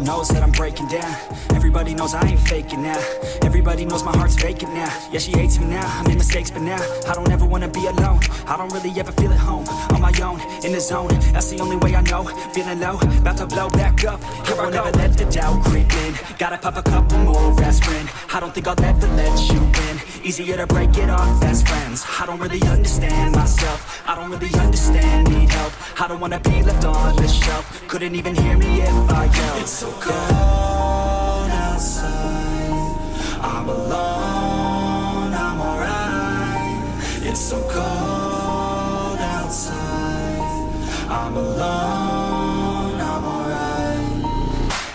knows that I'm breaking down. Everybody knows I ain't faking now. Everybody knows my heart's vacant now. Yeah, she hates me now, I made mistakes but now I don't ever wanna be alone. I don't really ever feel at home. On my own, in the zone, that's the only way I know. Feeling low, about to blow back up. Here I won't ever let the doubt creep in. Gotta pop a couple more aspirin. I don't think I'll ever let you in. Easier to break it off as friends. I don't really understand myself. I don't really understand, need help. I don't wanna be left on the shelf. Couldn't even hear me if I yelled. It's so cold outside, I'm alone, I'm alright. It's so cold outside, I'm alone, I'm alright.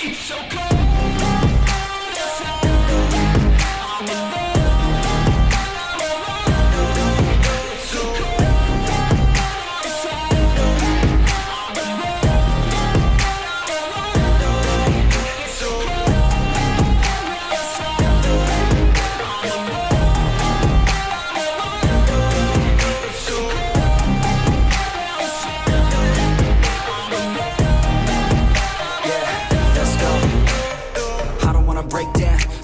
It's so cold.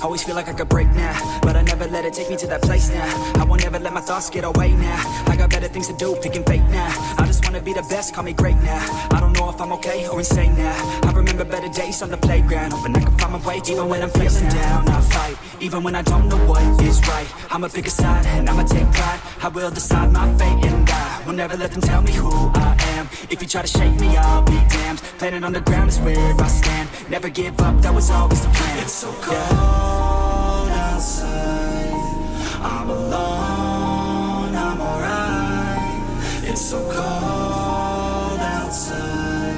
Always feel like I could break now, but I never let it take me to that place now. I won't ever let my thoughts get away now. I got better things to do, picking fate now. I just wanna be the best, call me great now. I don't know if I'm okay or insane now. I remember better days on the playground, hoping I can find my way. Even when I'm feeling down, I fight. Even when I don't know what is right, I'ma pick a side and I'ma take pride. I will decide my fate and I will never let them tell me who I am. If you try to shake me, I'll be damned. Planet on the ground is where I stand. Never give up, that was always the plan. It's so cold outside, I'm alone, I'm alright. It's so cold outside,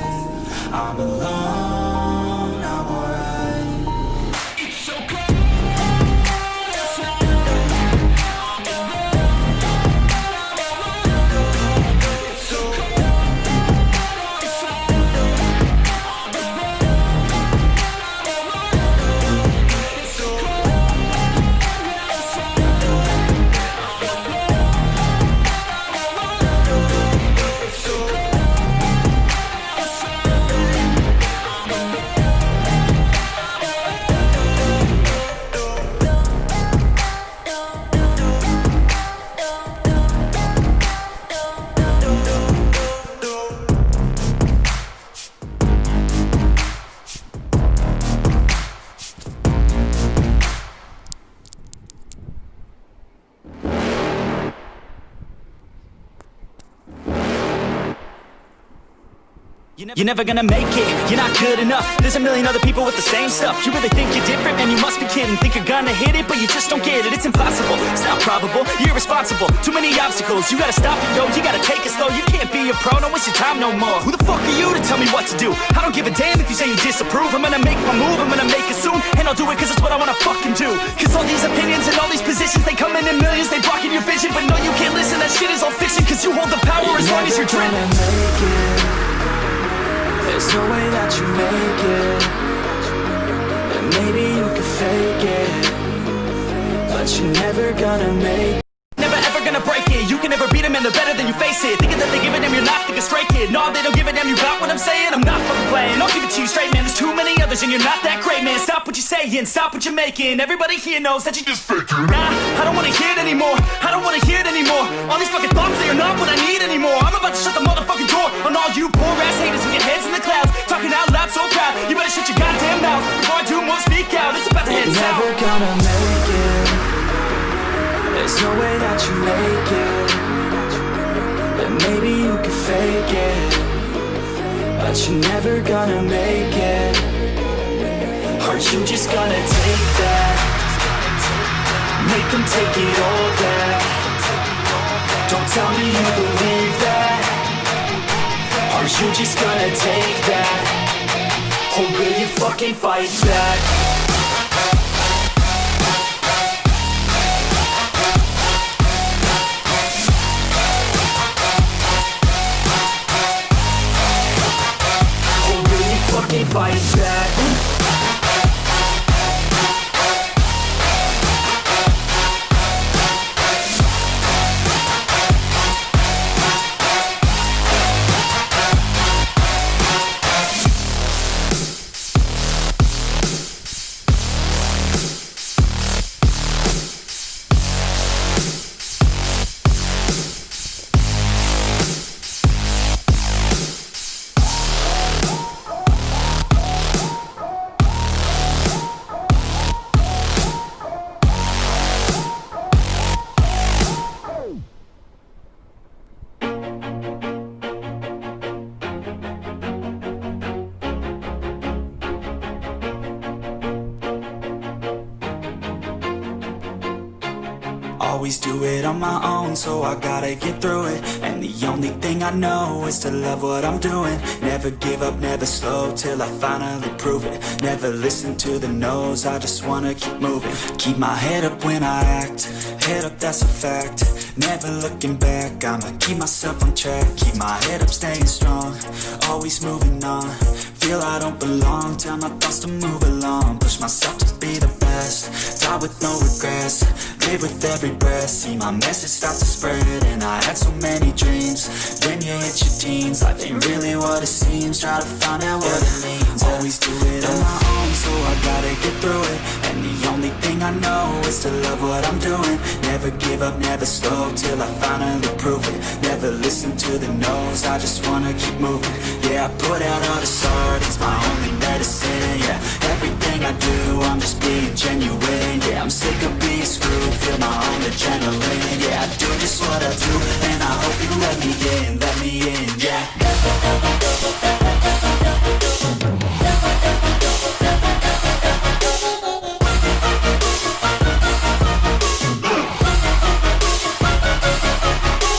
I'm alone, I'm alright. It's so cold. You're never gonna make it, you're not good enough. There's a million other people with the same stuff. You really think you're different, man, you must be kidding. Think you're gonna hit it, but you just don't get it. It's impossible, it's not probable, you're irresponsible. Too many obstacles, you gotta stop it, yo. You gotta take it slow, you can't be a pro. Don't waste your time no more. Who the fuck are you to tell me what to do? I don't give a damn if you say you disapprove. I'm gonna make my move, I'm gonna make it soon. And I'll do it cause it's what I wanna fucking do. Cause all these opinions and all these positions, they come in millions, they blocking your vision. But no, you can't listen, that shit is all fiction. Cause you hold the power as long as you're driven. There's no way that you make it, and maybe you can fake it, but you're never gonna make it. Never ever gonna break it, you can never beat them and they're better than you face it. Thinking that they give a damn, you're not thinking straight, kid. No, they don't give a damn, you got what I'm saying? I'm not fucking playing, I'll give it to you straight, man. There's too many others and you're not that great, man. Stop what you're saying, stop what you're making. Everybody here knows that you just faking. Nah, I don't wanna hear it anymore, I don't wanna hear it anymore. All these fucking thoughts, they are not what I need anymore. I'm about to shut the motherfucking door on all you poor ass haters with your heads in the clouds, talking out loud so proud. You better shut your goddamn mouth before I do more, speak out. It's about to head south. You're never gonna make it, there's no way that you make it, and maybe you can fake it, but you're never gonna make it. Aren't you just gonna take that? Make them take it all back. Don't tell me you believe that. Aren't you just gonna take that? Or will you fucking fight back? Fight back. Always do it on my own, so I gotta get through it. And the only thing I know is to love what I'm doing. Never give up, never slow, till I finally prove it. Never listen to the no's, I just wanna keep moving. Keep my head up when I act, head up, that's a fact. Never looking back, I'ma keep myself on track. Keep my head up, staying strong, always moving on. Feel I don't belong, tell my thoughts to move along. Push myself to be the best, die with no regrets. Live with every breath, see my message start to spread. And I had so many dreams, then you hit your teens. Life ain't really what it seems, try to find out what it means. Always do it on my own, so I gotta get through it. And the only thing I know is to love what I'm doing. Never give up, never slow, till I finally prove it. Never listen to the no's, I just wanna keep moving. Yeah, I put out all this art, it's my only medicine. Yeah, everything I do, I'm just being genuine. Yeah, I'm sick of being screwed, feel my own adrenaline. Yeah, I do just what I do, and I hope you let me in, yeah.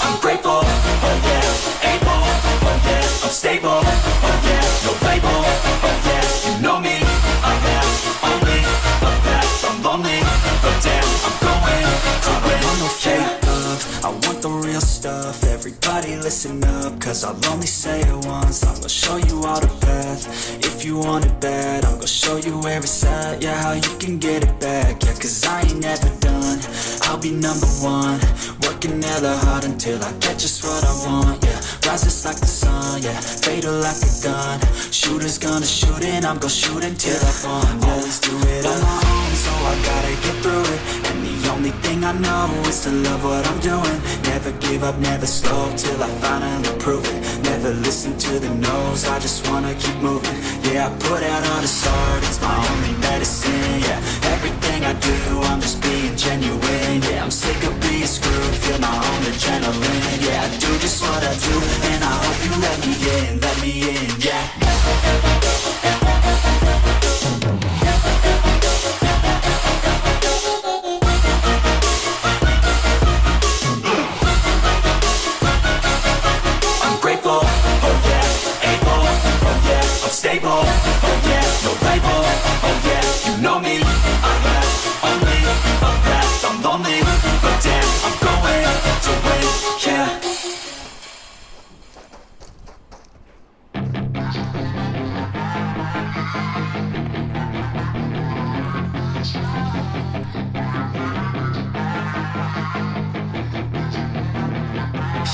I'm grateful, oh yeah, able, oh yeah, I'm stable, oh yeah, no label, oh yeah, you know me, I have only a path, I'm lonely, but damn, I'm going to win. I want no fake love, I want the real stuff. Everybody listen up, cause I'll only say it once. I'm gonna show you all the path, if you want it bad. I'm gonna show you where it's at, yeah, how you can get it back. Yeah, cause I ain't never done, I'll be number one. Working hella hard until I get just what I want, yeah. Rises like the sun, yeah, fatal like a gun. Shooter's gonna shoot and I'm gonna shoot until I won, yeah. Always do it on my own, so I gotta get through it. And the only thing I know is to love what I'm doing. Never give up, never slow, till I finally prove it. Never listen to the no's, I just wanna keep moving. Yeah, I put out all this art, it's my only medicine. Yeah, everything I do, I'm just being genuine. Yeah, I'm sick of being screwed, feel my own adrenaline. Yeah, I do just what I do, and I hope you let me in, yeah. Stable, oh yeah, no label, oh yeah, you know me, I have only a path, I'm lonely, but damn, I'm going to win, yeah.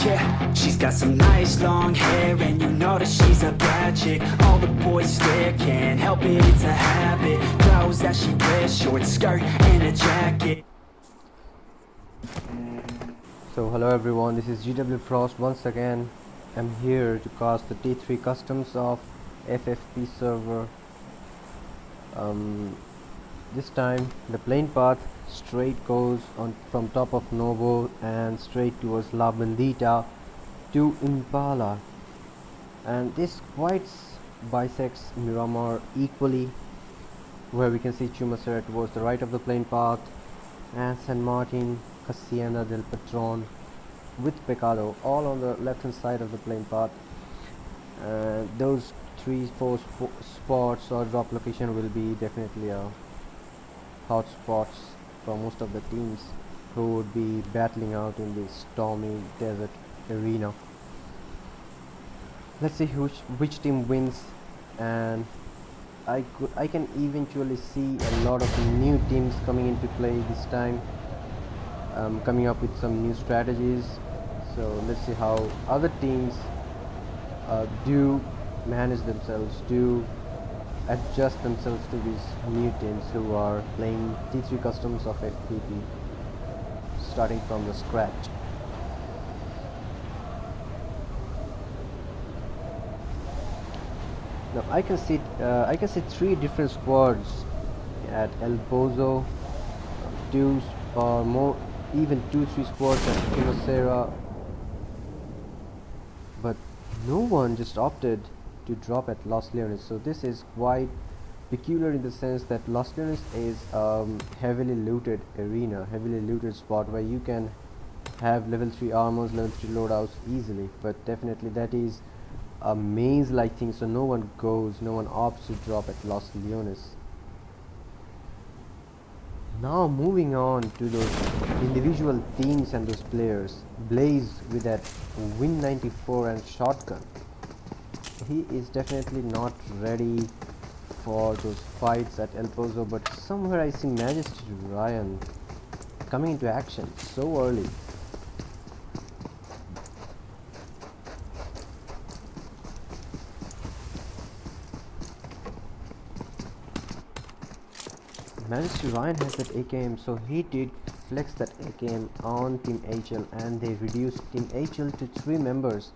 Yeah, she's got some nice long hair, and you know that she's a bad chick. All the boys stare, can't help it, it's a habit. Clothes that she wears, short skirt and a jacket. So hello everyone, this is GW Frost once again. I'm here to cast the T3 customs of FFP server. This time the plane path straight goes on from top of Novo and straight towards La Bandita to Impala, and this quite bisects Miramar equally, where we can see Chumacera towards the right of the plane path and San Martin, Hacienda del Patron with Pecado all on the left hand side of the plane path. Those 3-4 spots or drop location will be definitely hot spots for most of the teams who would be battling out in this stormy desert arena. Let's see which team wins, and I can eventually see a lot of new teams coming into play this time, coming up with some new strategies. So let's see how other teams do manage themselves, do adjust themselves to these new teams who are playing T3 customs of FPP starting from the scratch. Now I can see 3 different squads at El Pozo, 2 or more, even 2-3 squads at Chumacera, but no one just opted to drop at Los Leones. So this is quite peculiar in the sense that Los Leones is heavily looted arena, heavily looted spot where you can have level 3 armors, level 3 loadouts easily, but definitely that is a maze like thing, so no one opts to drop at Los Leones. Now moving on to those individual teams and those players. Blaze with that Win 94 and shotgun. He is definitely not ready for those fights at El Pozo, but somewhere I see Majesty Ryan coming into action so early. Majesty Ryan has that AKM, so he did flex that AKM on Team HL, and they reduced Team HL to 3 members.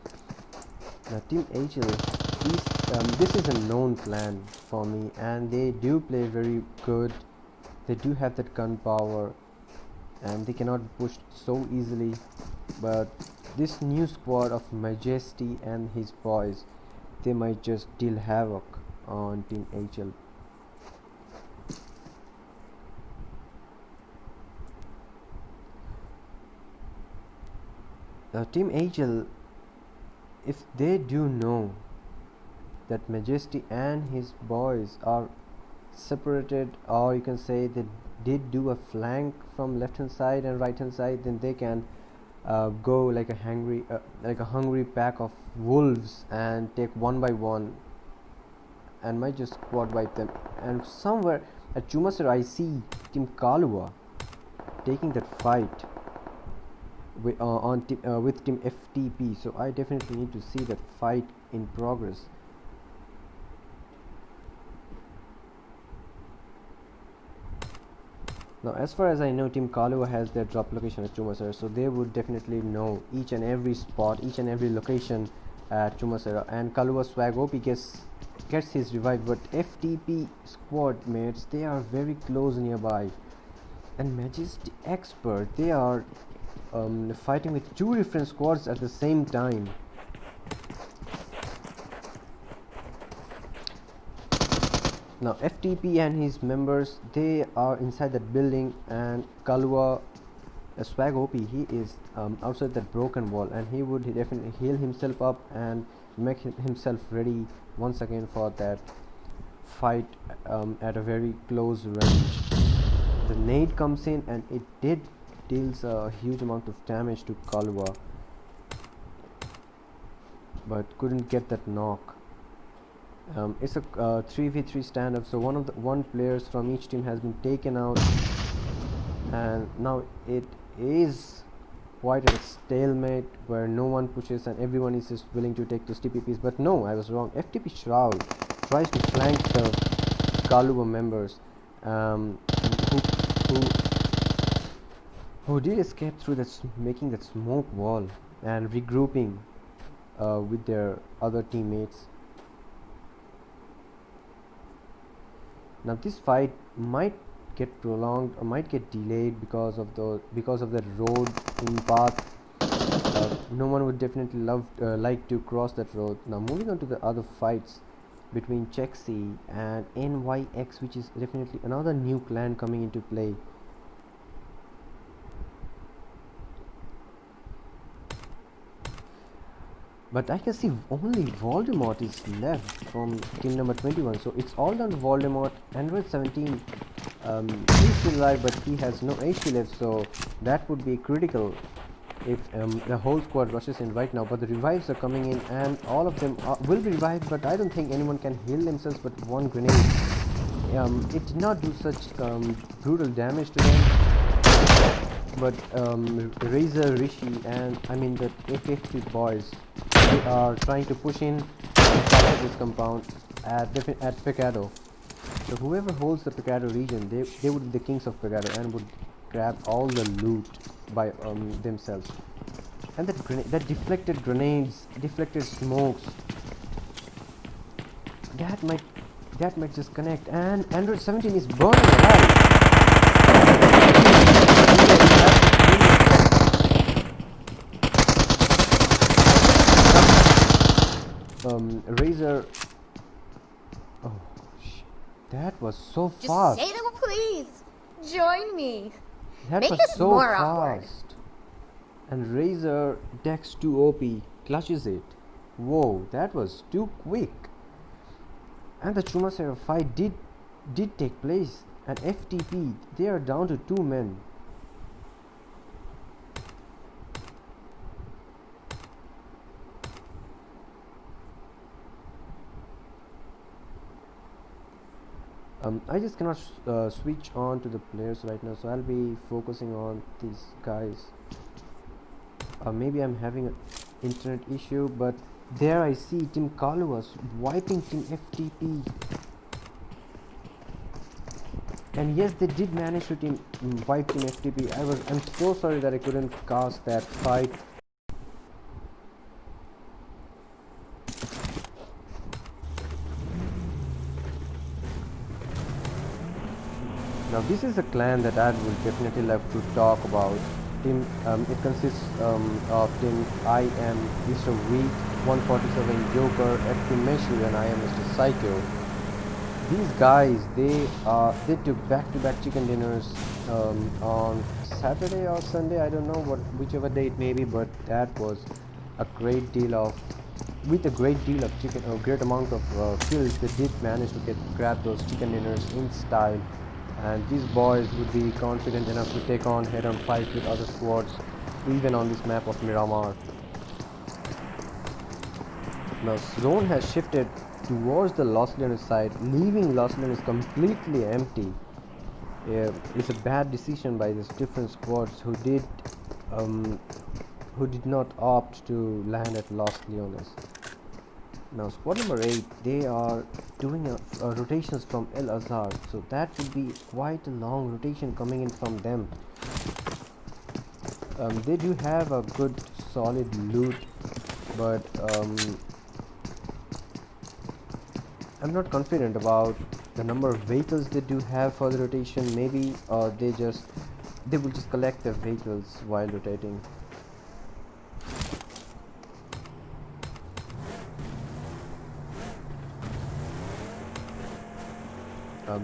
Now Team HL, this is a known clan for me, and they do play very good. They do have that gun power, and they cannot be pushed so easily. But this new squad of Majesty and his boys, they might just deal havoc on Team HL. Team HL, if they do know that Majesty and his boys are separated, or you can say they did do a flank from left hand side and right hand side, then they can go like a hungry pack of wolves and take one by one and might just squad wipe them. And somewhere at Chumasir I see Team Kalua taking that fight with Team FTP, so I definitely need to see that fight in progress. Now as far as I know, Team Kalua has their drop location at Chumasera, so they would definitely know each and every spot, each and every location at Chumasera. And Kalua Swag OP gets his revive, but FTP squad mates, they are very close nearby. And Majesty Expert, they are fighting with 2 different squads at the same time. Now FTP and his members, they are inside that building, and Kalua Swag OP, he is outside that broken wall, and he would definitely heal himself up and make himself ready once again for that fight at a very close range. The nade comes in, and it deals a huge amount of damage to Kalua, but couldn't get that knock. It's a 3v3 stand-up, so one players from each team has been taken out, and now it is quite a stalemate where no one pushes and everyone is just willing to take those TPPs. But no, I was wrong. FTP Shroud tries to flank the Kalua members, who did escape through making that smoke wall and regrouping with their other teammates. Now this fight might get prolonged or might get delayed because of the road in path. No one would definitely like to cross that road. Now moving on to the other fights between Chexi and NYX, which is definitely another new clan coming into play. But I can see only Voldemort is left from team number 21, so it's all down to Voldemort. Android 17, he's still alive, but he has no HP left, so that would be critical if the whole squad rushes in right now. But the revives are coming in, and all of them will be revived, but I don't think anyone can heal themselves but one grenade. It did not do such brutal damage to them. But Razor, Rishi, and the FFP boys, they are trying to push in and capture this compound at Pecado. So whoever holds the Pecado region, they would be the kings of Pecado and would grab all the loot by themselves. And that deflected grenades, deflected smokes, that might just connect, and Android 17 is burning alive. Razor, That was so Just fast. say them, please. Join me. That Make was this so more awkward. fast. And Razor Dex 2 OP clutches it. Whoa, that was too quick. And the Chumasera fight did take place. And FTP, they are down to 2 men. I just cannot switch on to the players right now, so I'll be focusing on these guys. Maybe I'm having an internet issue, but there I see Team Kaluas wiping Team FTP. And yes, they did manage to wipe Team FTP. I'm so sorry that I couldn't cast that fight. Now this is a clan that I would definitely love to talk about. It consists of Team I am Mr. Wheat, 147 Joker, FT Meshu, and I am Mr. Psycho. These guys, they took back-to-back chicken dinners on Saturday or Sunday. I don't know whichever day it may be, but that was a great deal of chicken, a great amount of kills. They did manage to grab those chicken dinners in style. And these boys would be confident enough to take on head-on fights with other squads, even on this map of Miramar. Now zone has shifted towards the Los Leones side, leaving Los Leones completely empty. It's a bad decision by these different squads who did not opt to land at Los Leones. Now squad number 8, they are doing rotations from El Azhar, so that would be quite a long rotation coming in from them. They do have a good solid loot, but I'm not confident about the number of vehicles they do have for the rotation. Maybe they will just collect their vehicles while rotating.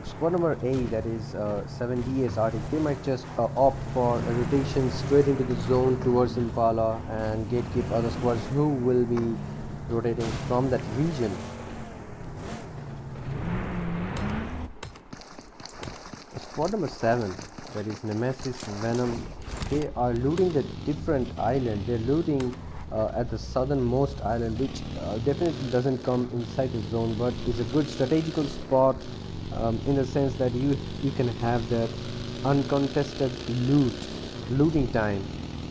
Squad number 8, that is 7DS Arctic, they might just opt for a rotation straight into the zone towards Impala and gatekeep other squads who will be rotating from that region. Squad number 7, that is Nemesis Venom, they are looting the different island. They're looting at the southernmost island, which definitely doesn't come inside the zone, but is a good strategical spot. In the sense that you can have that uncontested looting time,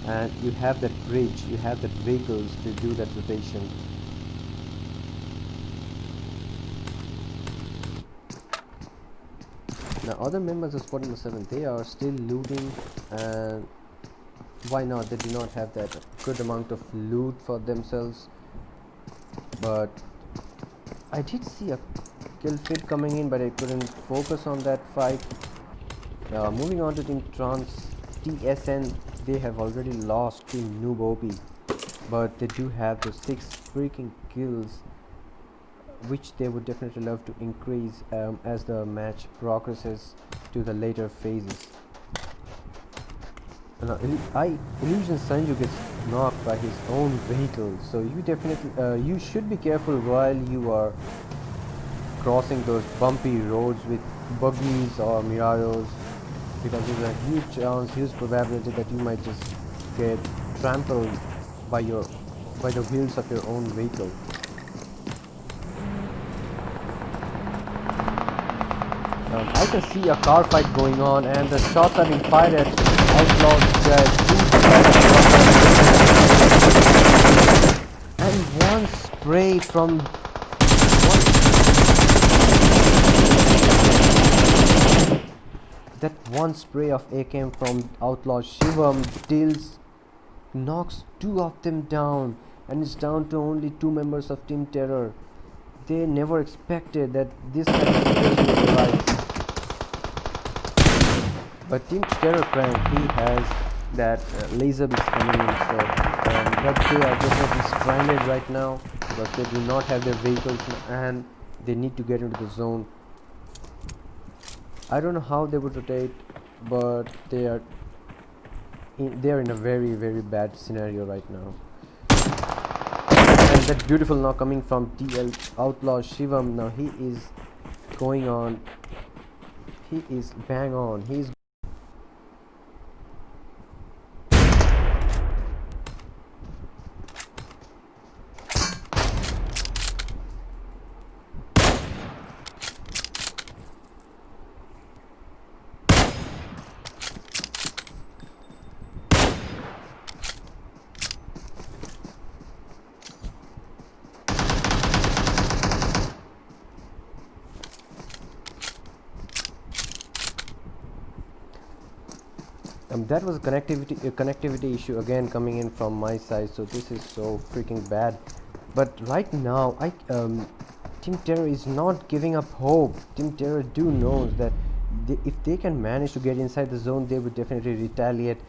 and you have that bridge, you have that vehicles to do that rotation. Now other members of squad number 7, they are still looting, and why not? They do not have that good amount of loot for themselves, but I did see a kill feed coming in, but I couldn't focus on that fight. Moving on to Team Trans TSN, they have already lost Team Noob OP, but they do have the 6 freaking kills, which they would definitely love to increase as the match progresses to the later phases. Illusion Sanju gets knocked by his own vehicle, so you definitely you should be careful while you are crossing those bumpy roads with buggies or Mirados, because there's a huge chance, huge probability that you might just get trampled by the wheels of your own vehicle. I can see a car fight going on, and the shots are being fired at Outlaw's jet. And one spray from one spray of AKM from Outlaw Shivam knocks 2 of them down, and it's down to only 2 members of Team Terror. They never expected that this kind of situation would arise. But Team Terror Crank, he has that laser beams coming in, so but they are definitely stranded right now because they do not have their vehicles and they need to get into the zone. I don't know how they would rotate, but they are in a very very bad scenario right now. And that beautiful knock coming from TL Outlaw Shivam. Now he is going on. He is bang on. He's that was a connectivity issue again coming in from my side, so this is so freaking bad. But right now Team Terror is not giving up hope. Team Terror do knows that if they can manage to get inside the zone, they would definitely retaliate.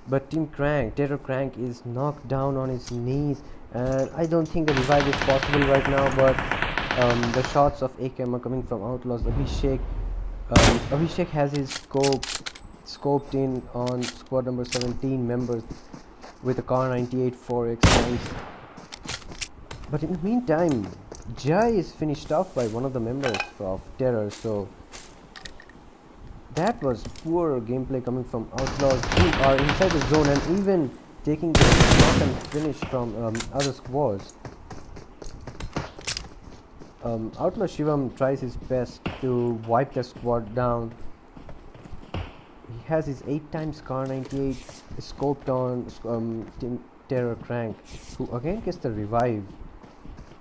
But Terror Crank is knocked down on his knees, and I don't think the revive is possible right now. But the shots of AKM are coming from Outlaws. Abhishek has his scoped in on squad number 17 members with a car 98 4x tanks. But in the meantime, Jai is finished off by one of the members of Terror, so that was poor gameplay coming from Outlaws, who are inside the zone and even taking the shot and finish from other squads. Outlaw Shivam tries his best to wipe the squad down. He has his 8x car 98 scoped on Terror Crank, who again gets the revive.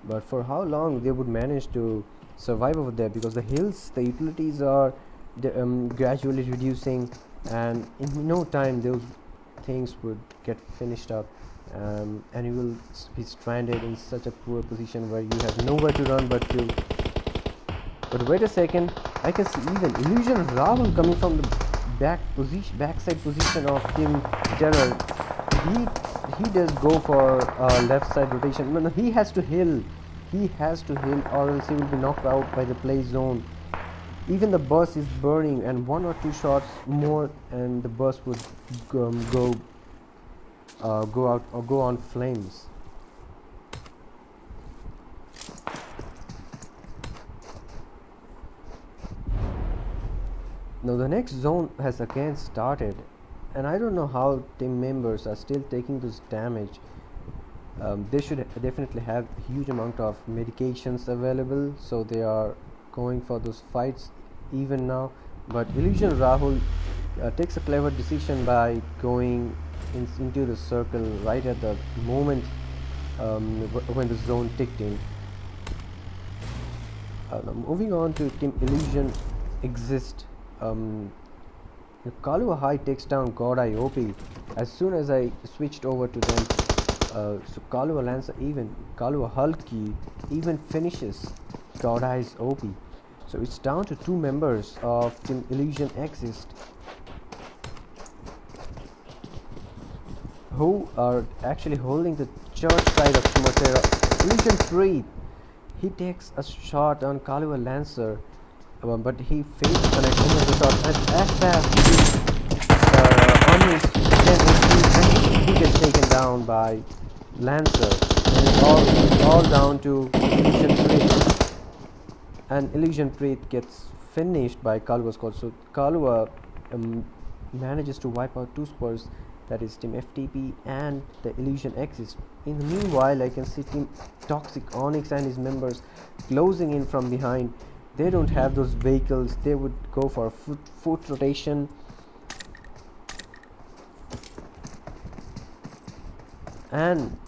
But for how long they would manage to survive over there, because the hills, the utilities are gradually reducing, and in no time those things would get finished up, and you will be stranded in such a poor position where you have nowhere to run but to. But wait a second, I can see even Illusion Rahul coming from the backside position of Team Terror. He does go for left side rotation. No, he has to heal. He has to heal, or else he will be knocked out by the play zone. Even the bus is burning, and one or two shots more, and the bus would go out or go on flames. Now the next zone has again started, and I don't know how team members are still taking this damage. They should definitely have a huge amount of medications available, so they are going for those fights even now. But Illusion Rahul takes a clever decision by going into the circle right at the moment when the zone ticked in. Moving on to Team Illusion Exist. Kalua High takes down God Eye OP as soon as I switched over to them. So Kalua Lancer, even Kalua Hulky even finishes God Eye's OP. So it's down to two members of Team Illusion Exist who are actually holding the church side of Sumatera. Illusion Preet, he takes a shot on Kalua Lancer, but he fails to connect any of the shots, and as fast on his 10 HP, and he gets taken down by Lancer, and it's all down to Illusion Preet, and Illusion Preet gets finished by Kalua's squad. So Kalua manages to wipe out two squads, that is Team FTP and the Illusion Exist. In the meanwhile, I can see Team Toxic Onyx and his members closing in from behind. They don't have those vehicles. They would go for a foot rotation, and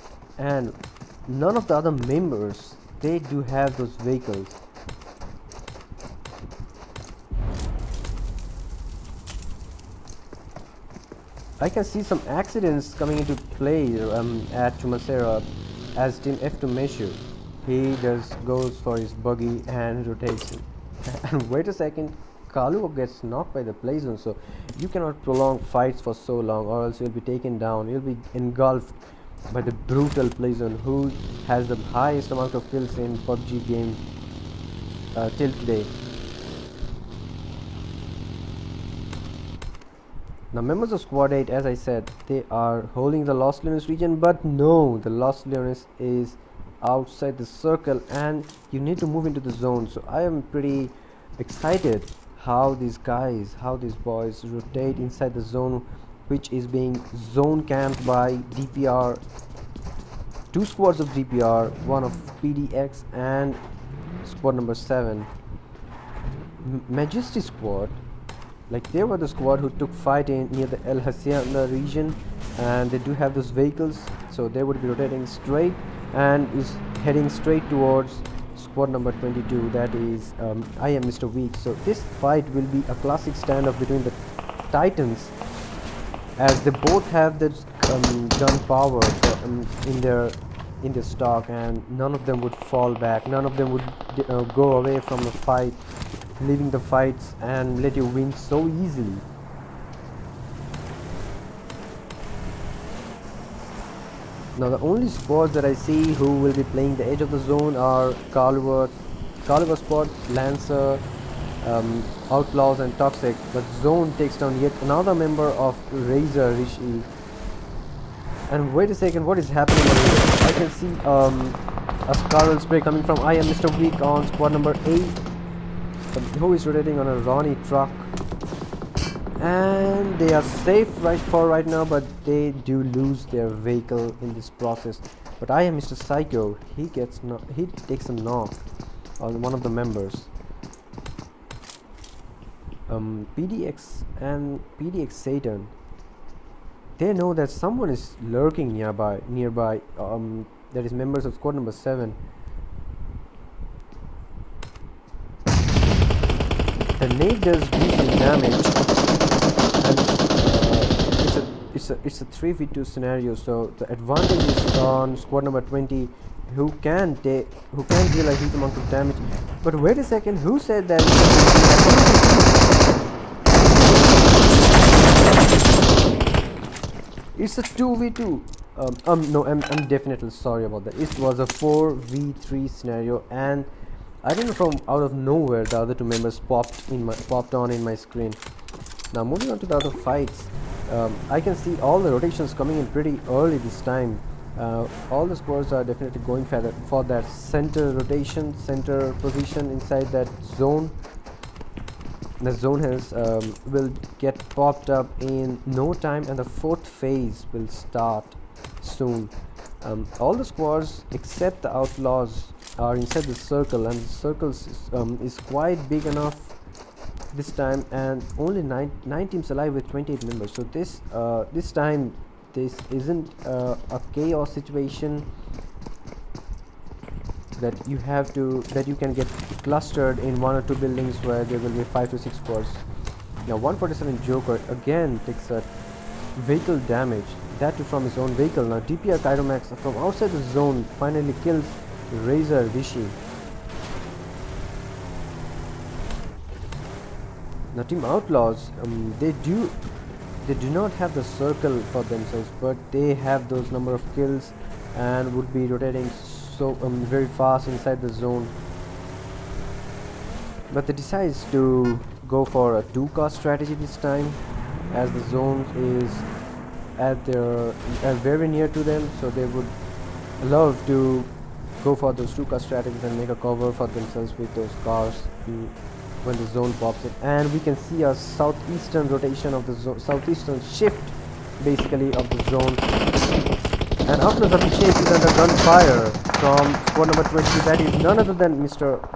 none of the other members, they do have those vehicles. I can see some accidents coming into play at Chumasera as Team F2 Meshu. He goes for his buggy and rotates it. And wait a second, Kalua gets knocked by the play zone, so you cannot prolong fights for so long, or else you'll be taken down. You'll be engulfed by the brutal play zone, who has the highest amount of kills in PUBG game till today. Now members of squad 8, as I said, they are holding the Los Leones region, but no, the Los Leones is outside the circle and you need to move into the zone. So I am pretty excited how these boys rotate inside the zone, which is being zone camped by DPR. Two squads of DPR, one of PDX and squad number 7. Majesty squad, like they were the squad who took fight in near the El Hacienda region, and they do have those vehicles, so they would be rotating straight and is heading straight towards squad number 22, that is I am Mr. Weak. So this fight will be a classic standoff between the Titans, as they both have this gun power in their stock, and none of them would fall back, none of them would go away from the fight, leaving the fights and let you win so easily. Now the only squads that I see who will be playing the edge of the zone are Caliber squad, Lancer, Outlaws and Toxic, but zone takes down yet another member of Razor Rishi. And wait a second, what is happening over here? I can see a Scarlet Spray coming from I am Mr. Weak on squad number 8, who is rotating on a Ronnie truck, and they are safe right now, but they do lose their vehicle in this process. But I am Mr. Psycho, he takes a knock on one of the members. PDX and PDX Satan, they know that someone is lurking nearby, that is members of squad number 7. The nade does decent damage, and it's a 3v2 scenario, so the advantage is on squad number 20, who can deal a huge amount of damage. But wait a second, who said that? It's a 2v2. No, I'm definitely sorry about that. It was a 4v3 scenario, and I don't know, from out of nowhere the other two members popped on in my screen. Now moving on to the other fights, I can see all the rotations coming in pretty early this time. All the squads are definitely going for that center rotation, center position inside that zone. The zone will get popped up in no time, and the 4th phase will start soon. All the squads except the Outlaws are inside the circle, and the circle is quite big enough this time, and only 9 teams alive with 28 members. So this time this isn't a chaos situation that you can get clustered in 1 or 2 buildings where there will be 5 to 6 squads. Now 147 Joker again takes a vehicle damage, that too from his own vehicle. Now DPR Kyromax from outside the zone finally kills Razor Rishi. Now Team Outlaws, they do not have the circle for themselves, but they have those number of kills and would be rotating so very fast inside the zone. But they decides to go for a 2-car strategy this time, as the zone is very near to them, so they would love to go for those 2-car strategies and make a cover for themselves with those cars when the zone pops in. And we can see a southeastern rotation of the zone, southeastern shift basically of the zone. And Outlaws Abhishek is under gunfire from squad number 20, that is none other than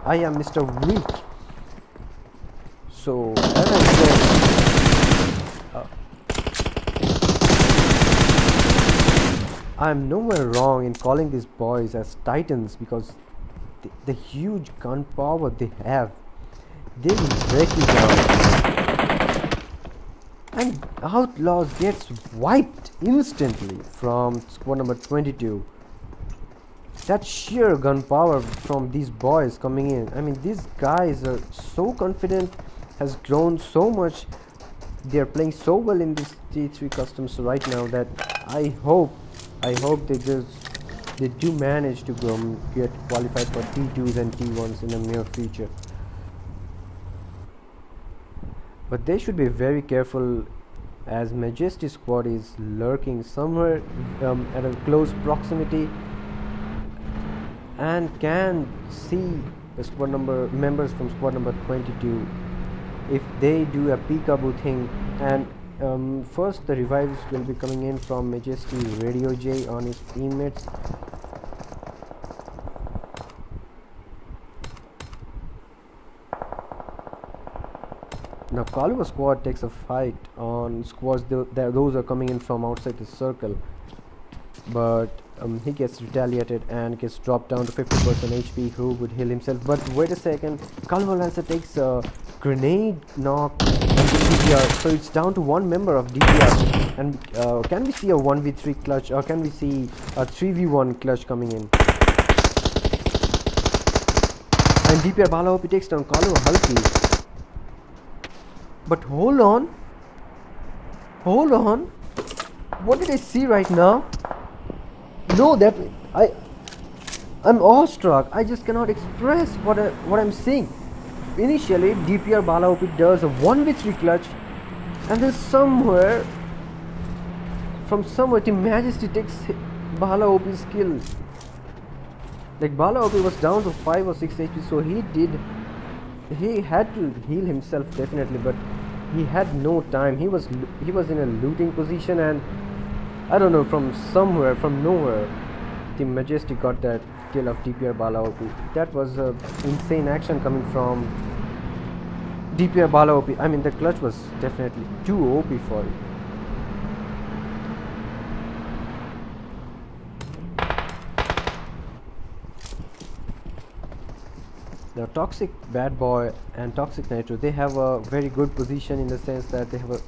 I am Mr. Weak. So as I said, I'm nowhere wrong in calling these boys as Titans, because the huge gun power they have, they will break you down. And Outlaws gets wiped instantly from squad number 22. That sheer gun power from these boys coming in, I mean, these guys are so confident, has grown so much, they are playing so well in this T3 customs right now, that I hope they do manage to get qualified for T2s and T1s in the near future. But they should be very careful as Majesty squad is lurking somewhere at a close proximity and can see the squad number members from squad number 22 if they do a peekaboo thing. And first the revives will be coming in from Majesty Radio J on his teammates. Now Kaluva squad takes a fight on squads those are coming in from outside the circle, but he gets retaliated and gets dropped down to 50% HP. Who would heal himself? But wait a second, Kaluva Lancer takes a grenade knock on the DPR, so it's down to one member of DPR. And can we see a 1v3 clutch, or can we see a 3v1 clutch coming in? And DPR Bala OP takes down Kaluva Halki. But hold on, what did I see right now? No, that I'm awestruck. I just cannot express what I'm seeing. Initially, DPR Bala OP does a 1v3 clutch, and then from somewhere, Team Majesty takes Bala OP's kill. Like Bala OP was down to 5 or 6 HP, so he had to heal himself definitely, but he had no time. He was in a looting position, and I don't know, from nowhere, Team Majesty got that kill of DPR Bala OP. That was a insane action coming from DPR Bala OP. I mean, the clutch was definitely too OP for it. Now Toxic Bad Boy and Toxic Nitro, they have a very good position in the sense that they have a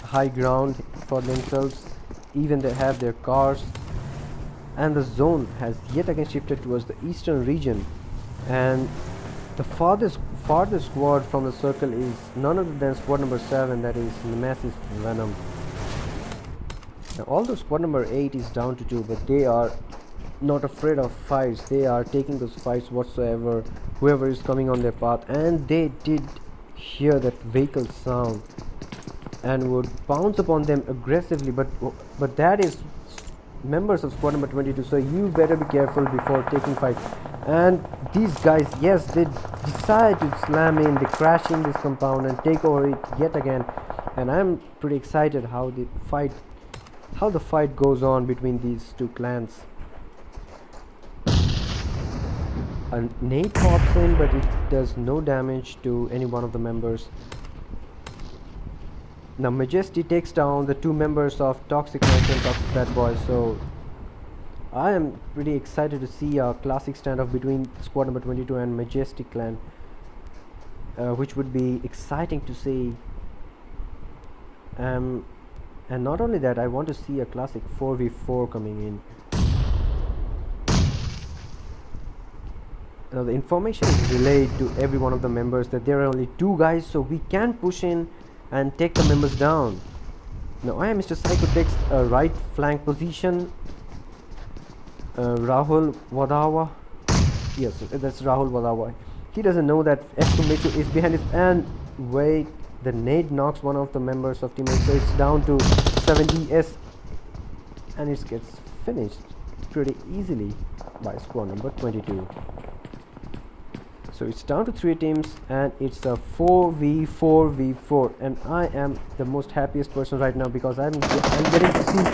high ground for themselves. Even they have their cars, and the zone has yet again shifted towards the eastern region, and the farthest squad from the circle is none other than squad number 7, that is NEMESIS Venom. Now although squad number 8 is down to 2, but they are not afraid of fights. They are taking those fights whatsoever, whoever is coming on their path. And they did hear that vehicle sound and would pounce upon them aggressively, but that is members of squad number 22, so you better be careful before taking fight. And these guys, yes, they decide to slam in, they crash in this compound and take over it yet again. And I'm pretty excited how the fight goes on between these two clans. A nade pops in, but it does no damage to any one of the members. Now Majesty takes down the two members of Toxic Nitro and Toxic Bad Boy, so I am pretty excited to see a classic standoff between squad number 22 and Majesty clan, which would be exciting to see. And not only that, I want to see a classic 4v4 coming in. Now the information is relayed to every one of the members that there are only 2 guys, so we can push in and take the members down. Now I am Mr. Psycho takes a right flank position. Rahul Wadawa, yes, that's Rahul Wadawa. He doesn't know that F2 is behind it, and wait, the nade knocks one of the members of teammates, so it's down to 70s, and it gets finished pretty easily by squad number 22. So it's down to 3 teams, and it's a 4v4v4, and I am the most happiest person right now because I'm getting to see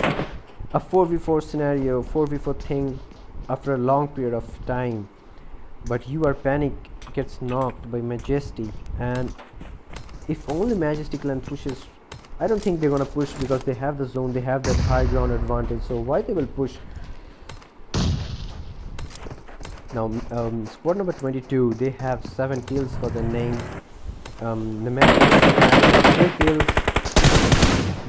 a 4v4 scenario, 4v4 thing after a long period of time. But your panic gets knocked by Majesty, and if only Majesty clan pushes, I don't think they're gonna push because they have the zone, they have that high ground advantage, so why they will push? Now squad number 22, they have 7 kills for the name. Nemesis has 3 kills,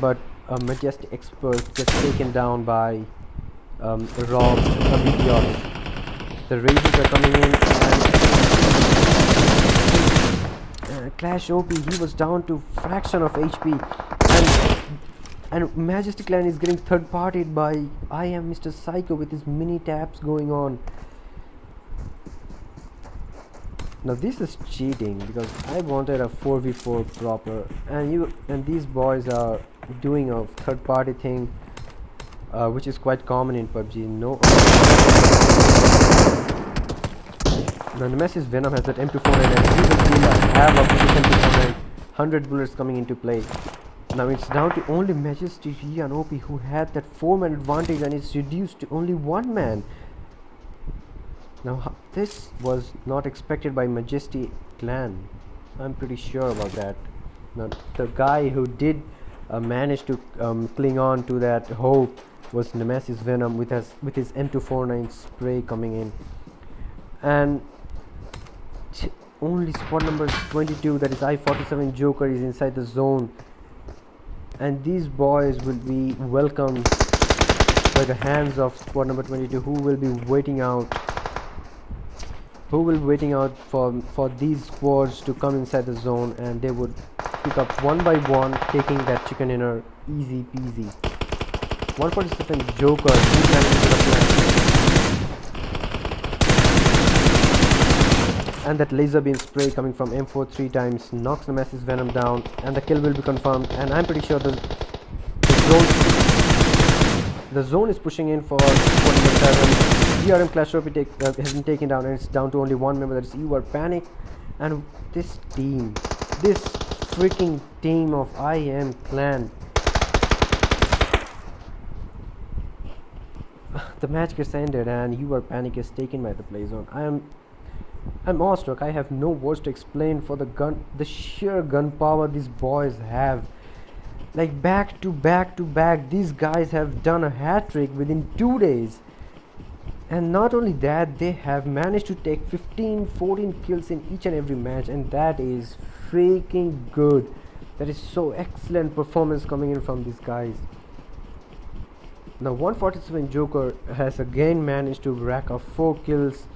but Majestic Expert gets taken down by Rob Meteor. The rages are coming in, and Clash OP, he was down to fraction of HP, and Majestic Clan is getting third partied by I am Mr. Psycho with his mini taps going on. Now this is cheating because I wanted a 4v4 proper, and these boys are doing a third party thing, which is quite common in PUBG. No, the Nemesis Venom has that M249 and he will deal a havoc with this M249, 100 bullets coming into play. Now it's down to only Majesty, Rhea and OP who had that 4-man advantage, and it's reduced to only 1 man. Now this was not expected by Majesty clan. I'm pretty sure about that. Now the guy who did manage to cling on to that hope was Nemesis Venom with his M249 spray coming in. And only squad number 22, that is I-47 Joker, is inside the zone, and these boys will be welcomed by the hands of squad number 22, who will be waiting out for these squads to come inside the zone, and they would pick up one by one, taking that chicken dinner easy peasy. 147 Joker, he's managing to the plan. And that laser beam spray coming from M4 3 times knocks Nemesis Venom down, and the kill will be confirmed. And I'm pretty sure the zone is pushing in for 47. DRM Clash Royale has been taken down, and it's down to only 1 member, that is You Are Panic. And this freaking team of IM clan, the match gets ended and You Are Panic is taken by the play zone. I'm awestruck. I have no words to explain for the sheer gun power these boys have. Like back to back, these guys have done a hat-trick within 2 days. And not only that, they have managed to take 15-14 kills in each and every match, and that is freaking good. That is so excellent performance coming in from these guys. Now 147 Joker has again managed to rack up 4 kills.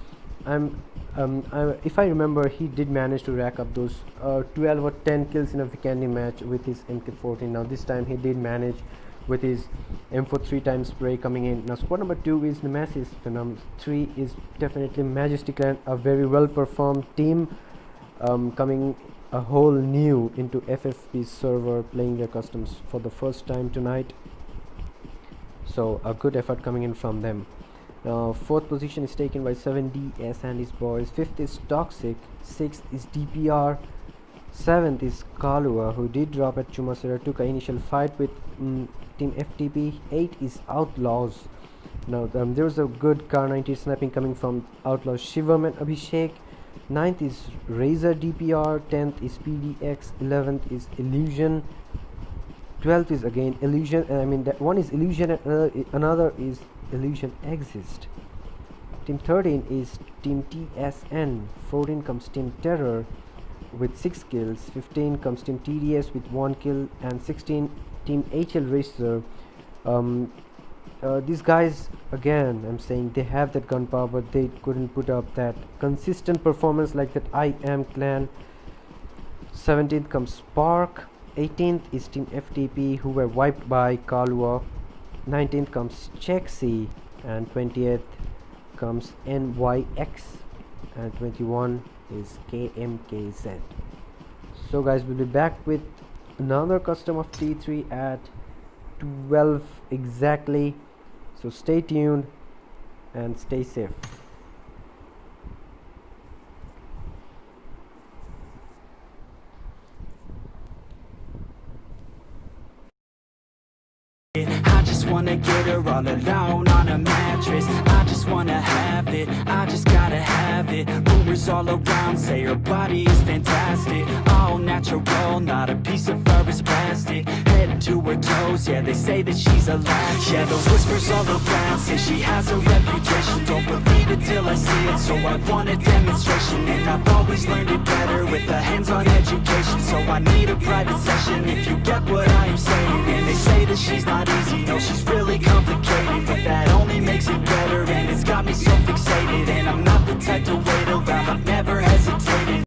If I remember, he did manage to rack up those 12 or 10 kills in a Vikendi match with his MK14. Now this time he did manage with his M4 3 times spray coming in. Now squad number 2 is Nemesis Venom. 3 is definitely Majesty Clan, a very well performed team, coming a whole new into FFP server, playing their customs for the first time tonight. So a good effort coming in from them. 4th position is taken by 7DS and his boys. 5th is Toxic. 6th is DPR. 7th is Kalua, who did drop at Chumasera, took an initial fight with Team FTP. 8 is Outlaws. Now there was a good Car 90 sniping coming from Outlaws Shivam and Abhishek. 9th is Razor DPR. 10th is PDX. 11th is Illusion. 12th is again Illusion, and I mean that one is Illusion and another is Illusion Exist. Team 13 is Team TSN. 14 comes Team Terror with 6 kills. 15 comes Team TDS with 1 kill, and 16 Team HL Racer. These guys, again I'm saying, they have that gunpowder, but they couldn't put up that consistent performance like that IM clan. 17th comes Spark. 18th is Team FTP, who were wiped by Kalua. 19th comes Chexi, and 20th comes NYX, and 21 is KMKZ. So guys, we'll be back with another custom of T3 at 12 exactly. So stay tuned and stay safe. I just wanna get her all alone on a mattress. I just wanna have it, I just gotta have it. Rumors all around say her body is fantastic, all natural, not a piece of fur is plastic. Head to her toes, yeah, they say that she's a latch. Yeah, the whispers all around say she has a reputation. Don't believe it till I see it, so I want a demonstration. And I've always learned it better with a hands-on education. So I need a private session if you get what I am saying. And they say that she's not easy, no, she's really complicated, but that only makes it better. And it's got me so fixated, and I'm not the type to wait around, I've never hesitated.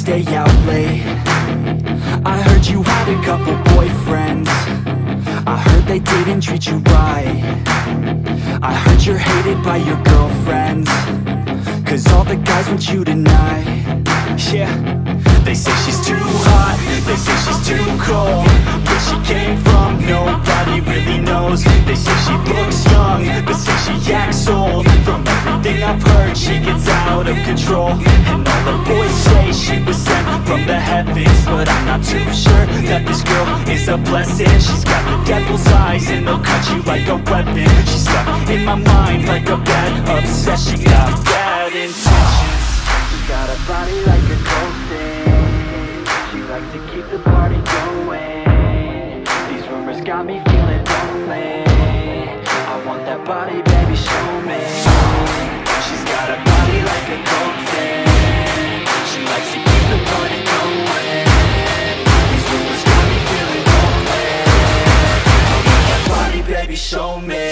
stay out late. I heard you had a couple boyfriends. I heard they didn't treat you right. I heard you're hated by your girlfriends, 'cause all the guys want you tonight. Yeah, they say she's too hot, they say she's too cold. Where she came from, nobody really knows. They say she looks young, but say she acts old. From everything I've heard, she gets out of control. And all the boys say she was sent from the heavens, but I'm not too sure that this girl is a blessing. She's got the devil's eyes and they'll cut you like a weapon. She's stuck in my mind like a bad obsession. Got bad intentions. She got a body like a cold thing. She likes to keep the party going. These rumors got me feeling lonely. I want that body, baby, show me. She's got a body like a cold thing. She likes to keep the party going. These rumors got me feeling lonely. I want that body, baby, show me.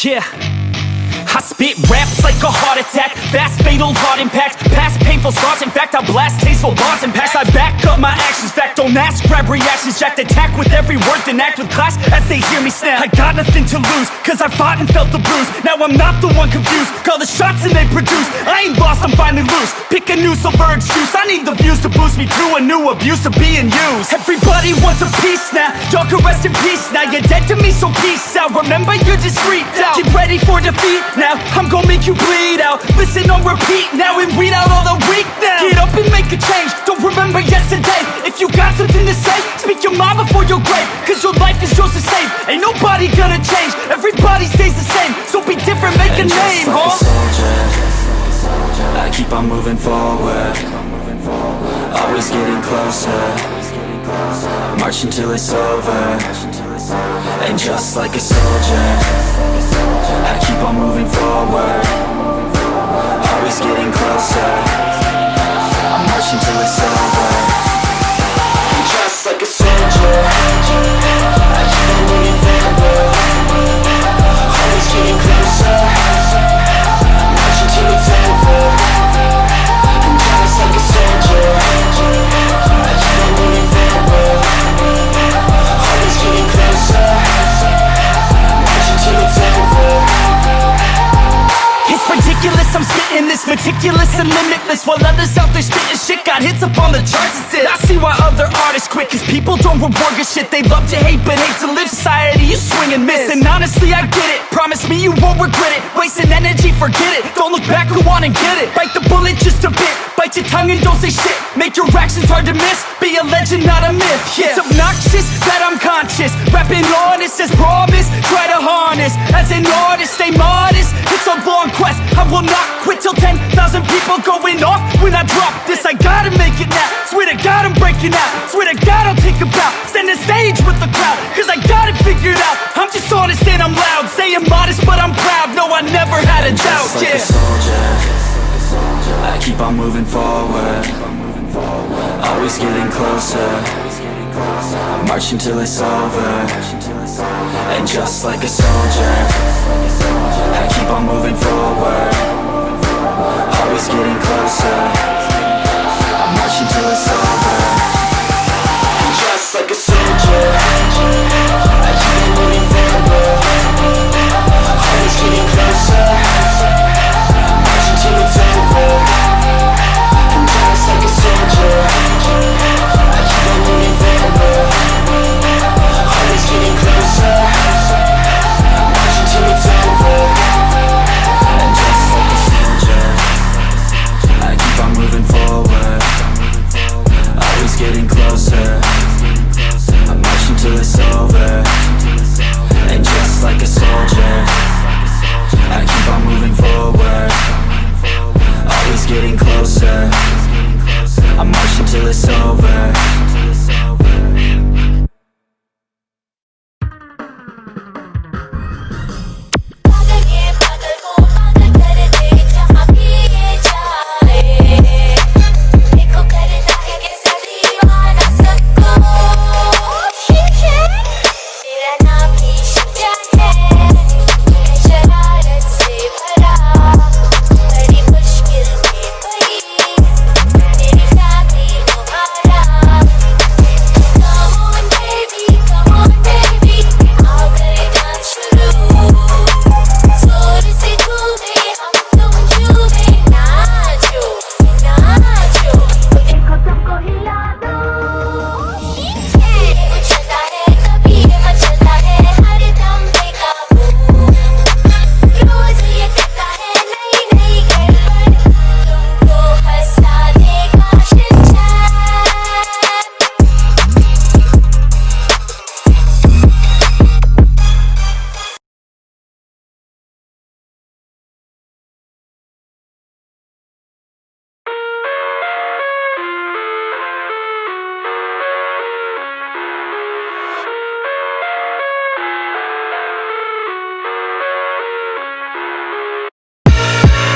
Yeah, I spit raps like a heart attack. Fast, fatal, heart impact. Past painful scars. In fact, I blast tasteful bars and packs. I back up my actions. Fact, don't ask, grab reactions. Jacked attack with every word, then act with class as they hear me snap. I got nothing to lose, 'cause I fought and felt the bruise. Now I'm not the one confused. Call the shots and they produce. I ain't lost, I'm finally loose. Pick a new silver excuse. I need the views to boost me through a new abuse of being used. Everybody wants a piece now. Y'all can rest in peace now. You're dead to me, so peace out. Remember, you're just freaked out. Get ready for defeat now. I'm gonna make you bleed out. Listen on repeat now and weed out all the weak now. Get up and make a change. Don't remember yesterday. If you got something to say, speak your mind before your grave. 'Cause your life is yours to save. Ain't nobody gonna change. Everybody stays the same. So be different, make a name, like a soldier, I keep on moving forward. Always getting closer. March until it's over. And just like a soldier, I keep on moving forward. Always getting closer. I'm marching till it's over. And just like a soldier, I keep on moving forward. Always getting closer. I'm marching till it's over. And just like a soldier, I keep on moving forward. Always getting closer. I'm marching till it's over. It's ridiculous, I'm spitting this meticulous and limitless, while others out there spitting shit got hits up on the charts and shit. I see why other artists quit, 'cause people don't reward your shit. They love to hate but hate to live. Society, you swing and miss. And honestly, I get it. Promise me you won't regret it. Wasting energy, forget it. Don't look back, go on and get it. Bite the bullet just a bit. Bite your tongue and don't say shit. Make your actions hard to miss. Be a legend, not a myth. Yeah. It's obnoxious that I'm conscious. Rapping honest as promise. Try to harness. As an artist, stay modest. It's a long quest. I will not quit till 10,000 people going off when I drop this. I gotta make it now. Swear to God I'm breaking out. Swear to God I'll take a bow. Stand the stage with the crowd, 'cause I got it figured out. I'm just honest and I'm loud. Saying modest but I'm proud. No, I never had a doubt. Just like a soldier, I keep on moving forward. Always getting closer. I'm marching till it's over. And just like a soldier, I keep on moving forward. Always getting closer. I'm marching till it's over. And just like a soldier, I keep on moving forward. Always getting closer.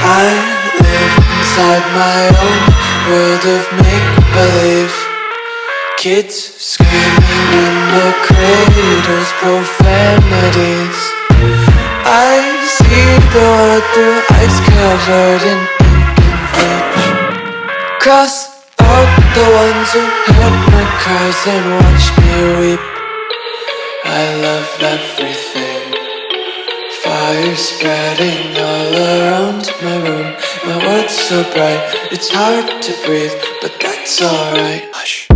I live inside my own world of make-believe. Kids screaming in the cradles, profanities. I see the world through ice covered in ink and bleach. Cross out the ones who heard my cries and watched me weep. I love everything. Fire spreading all around my room. My world's so bright, it's hard to breathe, but that's alright. Hush.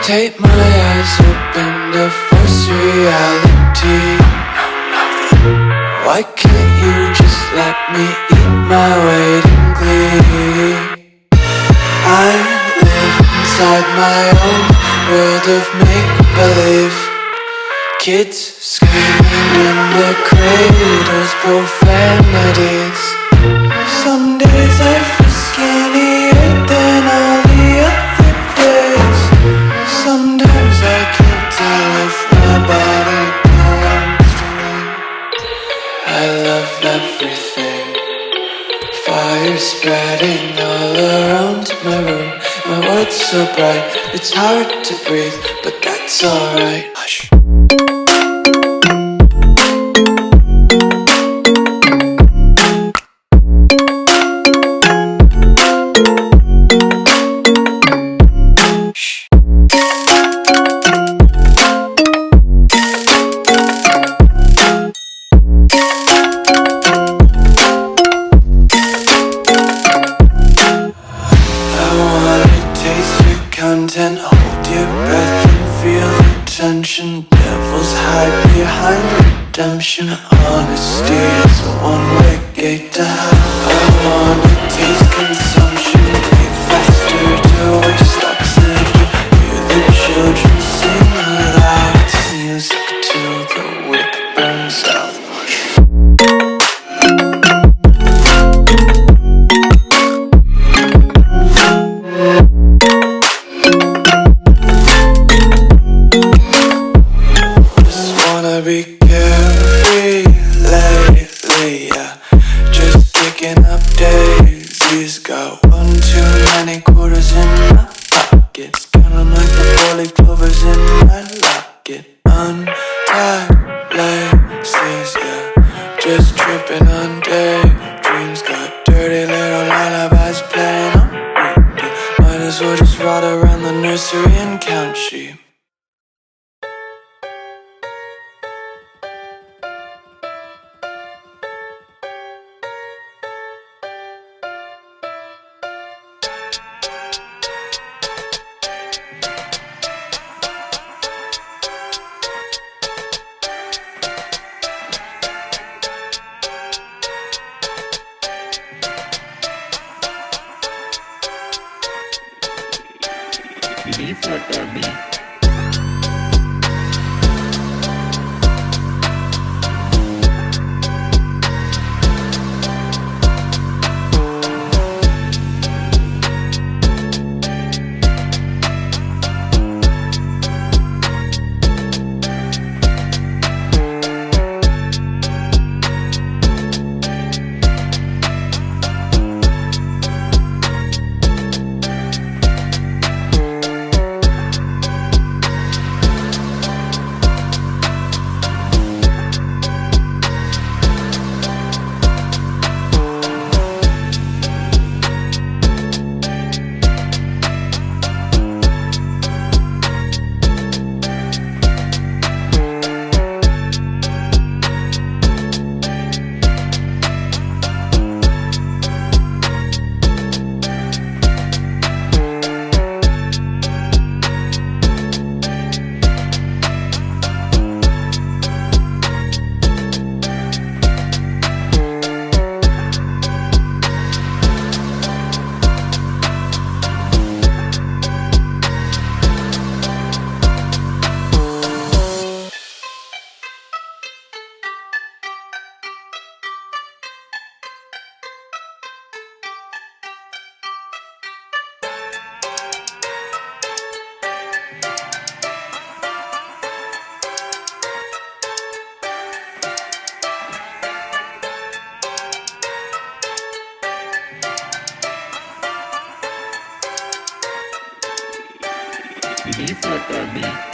Take my eyes open to force reality. Why can't you just let me eat my weight in glee? I live inside my own world of make-believe. Kids screaming in the cradles, profanities. Some days I feel skinnier than all the other days. Sometimes I can't tell if my body belongs to me. I love everything. Fire spreading all around my room. My world's so bright, it's hard to breathe, but that's alright. Hush. Content, hold your breath and feel the tension. Devils hide behind redemption. Honesty is a one-way gate to hell. I wanna taste consumption, breathe faster to waste oxygen. Hear the children sing aloud. It's music till the wick burns out. Be carefree lately, yeah. Just picking up daisies. Got one too many quarters in my pockets. Count 'em like the 4-leaf clovers in my locket. Untied laces, yeah. Just tripping on daydreams. Got dirty little lullabies playing on repeat. Might as well just ride around the nursery and count sheep. Can you flip that beat?